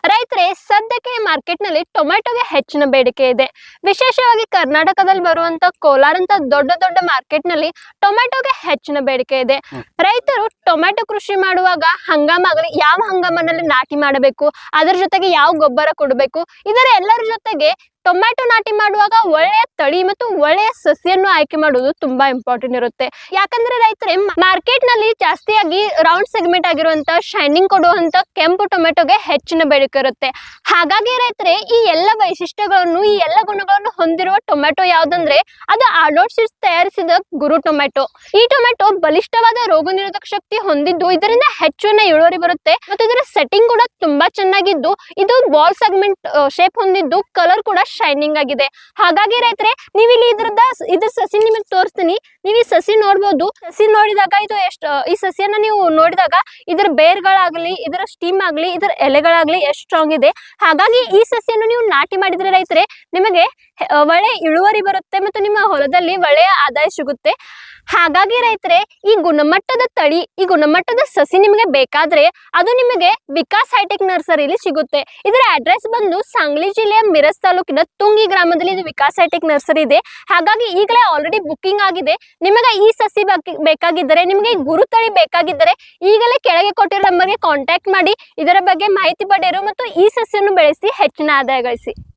ರೈತರೇ ಸದ್ಯಕ್ಕೆ ಮಾರ್ಕೆಟ್ ನಲ್ಲಿ ಟೊಮೆಟೊಗೆ ಹೆಚ್ಚಿನ ಬೇಡಿಕೆ ಇದೆ. ವಿಶೇಷವಾಗಿ ಕರ್ನಾಟಕದಲ್ಲಿ ಬರುವಂತ ಕೋಲಾರ ಅಂತ ದೊಡ್ಡ ದೊಡ್ಡ ಮಾರ್ಕೆಟ್ ನಲ್ಲಿ ಟೊಮೆಟೊಗೆ ಹೆಚ್ಚಿನ ಬೇಡಿಕೆ ಇದೆ. ರೈತರು ಟೊಮೆಟೊ ಕೃಷಿ ಮಾಡುವಾಗ ಹಂಗಾಮಾಗಲಿ ಯಾವ ಹಂಗಾಮನಲ್ಲಿ ನಾಟಿ ಮಾಡಬೇಕು, ಅದರ ಜೊತೆಗೆ ಯಾವ ಗೊಬ್ಬರ ಕೊಡಬೇಕು, ಇದರ ಎಲ್ಲರ ಜೊತೆಗೆ ಟೊಮ್ಯಾಟೊ ನಾಟಿ ಮಾಡುವಾಗ ಒಳ್ಳೆಯ ತಳಿ ಮತ್ತು ಒಳ್ಳೆಯ ಸಸಿಯನ್ನು ಆಯ್ಕೆ ಮಾಡುವುದು ತುಂಬಾ ಇಂಪಾರ್ಟೆಂಟ್ ಇರುತ್ತೆ. ಯಾಕಂದ್ರೆ ರೈತರೇ ಮಾರ್ಕೆಟ್ ನಲ್ಲಿ ಜಾಸ್ತಿಯಾಗಿ ರೌಂಡ್ ಸೆಗ್ಮೆಂಟ್ ಆಗಿರುವಂತ ಶೈನಿಂಗ್ ಕೊಡುವಂತ ಕೆಂಪು ಟೊಮೆಟೊಗೆ ಹೆಚ್ಚಿನ ಬೇಡಿಕೆ ಇರುತ್ತೆ. ಹಾಗಾಗಿ ರೈತರೇ ಈ ಎಲ್ಲ ವೈಶಿಷ್ಟ್ಯಗಳನ್ನು, ಈ ಎಲ್ಲ ಗುಣಗಳನ್ನು ಹೊಂದಿರುವ ಟೊಮೆಟೊ ಯಾವ್ದಂದ್ರೆ ಅದು ಆರ್ಡೋಡ್ ಸೀಡ್ಸ್ ತಯಾರಿಸಿದ ಗುರು ಟೊಮೆಟೊ. ಈ ಟೊಮೆಟೊ ಬಲಿಷ್ಠವಾದ ರೋಗ ನಿರೋಧಕ ಶಕ್ತಿ ಹೊಂದಿದ್ದು ಇದರಿಂದ ಹೆಚ್ಚಿನ ಇಳುವರಿ ಬರುತ್ತೆ ಮತ್ತು ಇದರ ಸೆಟ್ಟಿಂಗ್ ಕೂಡ ತುಂಬಾ ಚೆನ್ನಾಗಿದ್ದು ಇದು ಬಾಲ್ ಸೆಗ್ಮೆಂಟ್ ಶೇಪ್ ಹೊಂದಿದ್ದು ಕಲರ್ ಕೂಡ ಶೈನಿಂಗ್ ಆಗಿದೆ. ಹಾಗಾಗಿ ರೈತರೆ ನೀವು ಇಲ್ಲಿ ಇದ್ರ ಸಸಿ ನಿಮಗೆ ತೋರಿಸ್ತೀನಿ. ನೀವು ಈ ಸಸಿ ನೋಡ್ಬೋದು. ಸಸಿ ನೋಡಿದಾಗ ಇದು ಈ ಸಸಿಯನ್ನ ನೀವು ನೋಡಿದಾಗ ಇದರ ಬೇರ್ಗಳಾಗ್ಲಿ, ಇದರ ಸ್ಟೀಮ್ ಆಗ್ಲಿ, ಇದರ ಎಲೆಗಳಾಗ್ಲಿ ಎಷ್ಟು ಸ್ಟ್ರಾಂಗ್ ಇದೆ. ಹಾಗಾಗಿ ಈ ಸಸಿಯನ್ನು ನೀವು ನಾಟಿ ಮಾಡಿದ್ರೆ ರೈತರೆ ನಿಮಗೆ ಒಳ್ಳೆ ಇಳುವರಿ ಬರುತ್ತೆ ಮತ್ತು ನಿಮ್ಮ ಹೊಲದಲ್ಲಿ ಒಳ್ಳೆಯ ಆದಾಯ ಸಿಗುತ್ತೆ. ಹಾಗಾಗಿ ರೈತರೆ ಈ ಗುಣಮಟ್ಟದ ತಳಿ, ಈ ಗುಣಮಟ್ಟದ ಸಸಿ ನಿಮಗೆ ಬೇಕಾದ್ರೆ ಅದು ನಿಮಗೆ ವಿಕಾಸ್ ಹೈಟೆಕ್ ನರ್ಸರಿಲಿ ಸಿಗುತ್ತೆ. ಇದರ ಅಡ್ರೆಸ್ ಬಂದು ಸಾಂಗ್ಲಿ ಜಿಲ್ಲೆಯ ಮಿರಜ್ ತಾಲೂಕಿನ ತುಂಗಿ ಗ್ರಾಮದಲ್ಲಿ ಇದು ವಿಕಾಸ್ ಹೈಟೆಕ್ ನರ್ಸರಿ ಇದೆ. ಹಾಗಾಗಿ ಈಗಲೇ ಆಲ್ರೆಡಿ ಬುಕ್ಕಿಂಗ್ ಆಗಿದೆ. ನಿಮಗೆ ಈ ಸಸಿ ಬೇಕಾಗಿದ್ದರೆ, ನಿಮಗೆ ಗುರು ತಳಿ ಬೇಕಾಗಿದ್ದರೆ ಈಗಲೇ ಕೆಳಗೆ ಕೊಟ್ಟಿರೋ ನಂಬರ್ಗೆ ಕಾಂಟ್ಯಾಕ್ಟ್ ಮಾಡಿ ಇದರ ಬಗ್ಗೆ ಮಾಹಿತಿ ಪಡೆಯಿರಿ ಮತ್ತು ಈ ಸಸಿಯನ್ನು ಬೆಳೆಸಿ ಹೆಚ್ಚಿನ ಆದಾಯ ಗಳಿಸಿ.